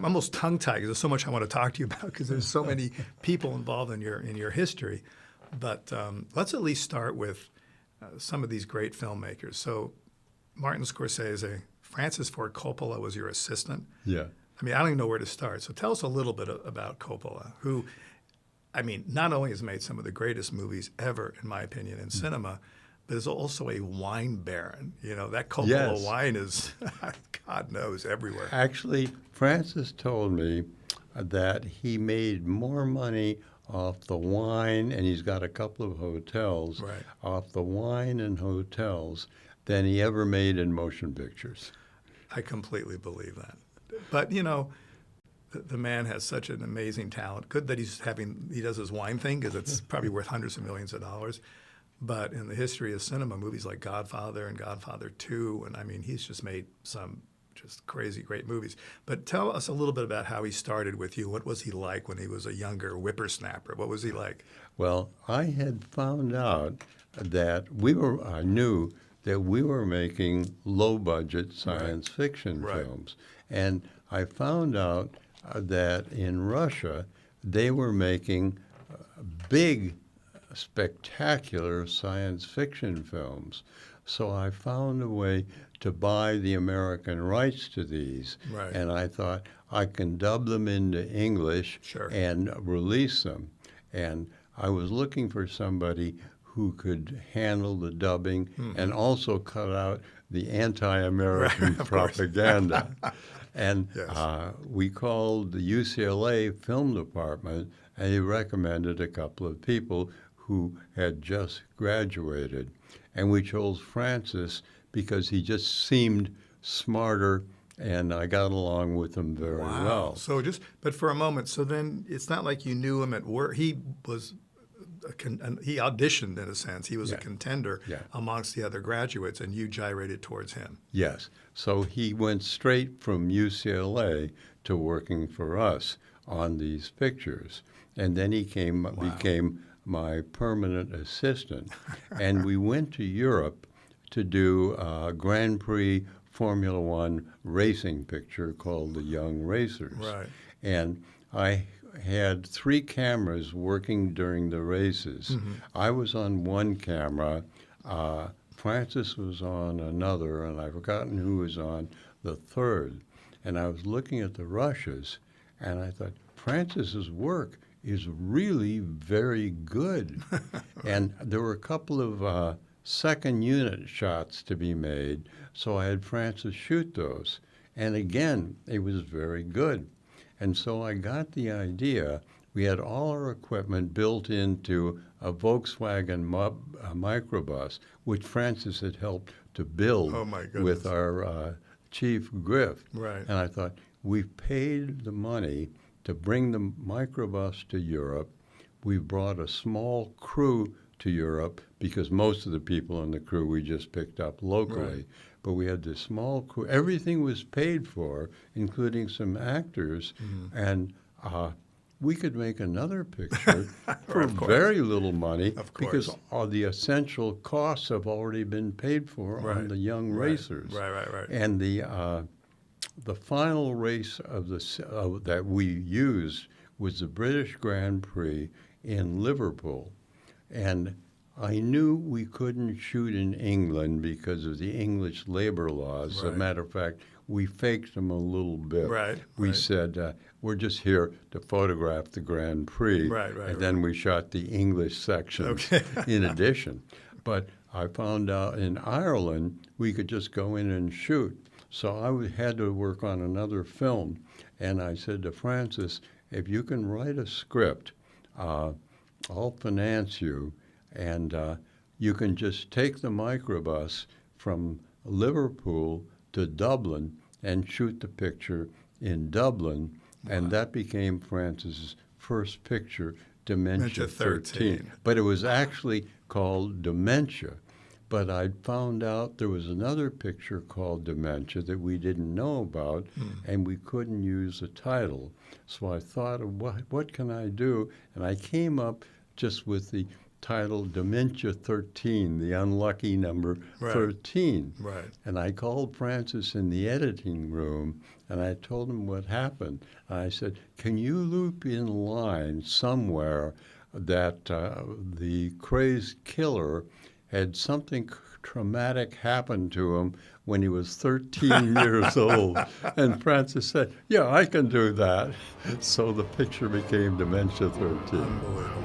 I'm almost tongue-tied because there's so much I want to talk to you about because there's so many people involved in your history. But let's at least start with some of these great filmmakers. So Martin Scorsese, Francis Ford Copolla was your assistant. Yeah. I mean, I don't even know where to start. So tell us a little bit about Coppola, who, I mean, not only has made some of the greatest movies ever, in my opinion, in cinema, but is also a wine baron. You know, that Coppola wine is, God knows, everywhere. Actually, Francis told me that he made more money off the wine, and he's got a couple of hotels, off the wine and hotels than he ever made in motion pictures. I completely believe that. But, you know, the man has such an amazing talent. Good that he does his wine thing because it's probably worth hundreds of millions of dollars. But in the history of cinema, movies like Godfather and Godfather 2, and I mean, he's just made some just crazy great movies. But tell us a little bit about how he started with you. What was he like when he was a younger whippersnapper? What was he like? Well, I had found out that I knew that we were making low-budget science fiction films. And I found out that in Russia, they were making big, spectacular science fiction films. So I found a way to buy the American rights to these. And I thought I can dub them into English and release them. And I was looking for somebody who could handle the dubbing and also cut out the anti-American propaganda. And we called the UCLA film department, and he recommended a couple of people who had just graduated. And we chose Francis because he just seemed smarter, and I got along with him very well. So but for a moment, so then it's not like you knew him at work. He was, he auditioned in a sense. He was a contender amongst the other graduates, and you gyrated towards him. Yes. So he went straight from UCLA to working for us on these pictures. And then he became my permanent assistant. And we went to Europe to do a Grand Prix Formula One racing picture called The Young Racers. And I had 3 cameras working during the races. I was on one camera, Francis was on another, and I've forgotten who was on the third. And I was looking at the rushes, and I thought, Francis's work is really very good. And there were a couple of second unit shots to be made, so I had Francis shoot those. And again, it was very good. And so I got the idea. We had all our equipment built into a Volkswagen microbus, which Francis had helped to build with our chief Griff. And I thought, we've paid the money to bring the microbus to Europe. We've brought a small crew to Europe because most of the people in the crew we just picked up locally. But we had this small crew. Everything was paid for, including some actors, and we could make another picture for very little money because all the essential costs have already been paid for on the Young Racers. And the final race of that we used was the British Grand Prix in Liverpool. And I knew we couldn't shoot in England because of the English labor laws. As a matter of fact, we faked them a little bit. We said, we're just here to photograph the Grand Prix. And then we shot the English section in addition. But I found out in Ireland, we could just go in and shoot. So I had to work on another film. And I said to Francis, if you can write a script, I'll finance you. And you can just take the microbus from Liverpool to Dublin and shoot the picture in Dublin. And that became Francis's first picture, Dementia 13. But it was actually called Dementia. But I'd found out there was another picture called Dementia that we didn't know about, and we couldn't use the title. So I thought, what can I do? And I came up just with the titled Dementia 13, the unlucky number 13. Right. And I called Francis in the editing room, and I told him what happened. And I said, can you loop in line somewhere that the crazed killer had something traumatic happen to him when he was 13 years old? And Francis said, yeah, I can do that. So the picture became Dementia 13. Unbelievable.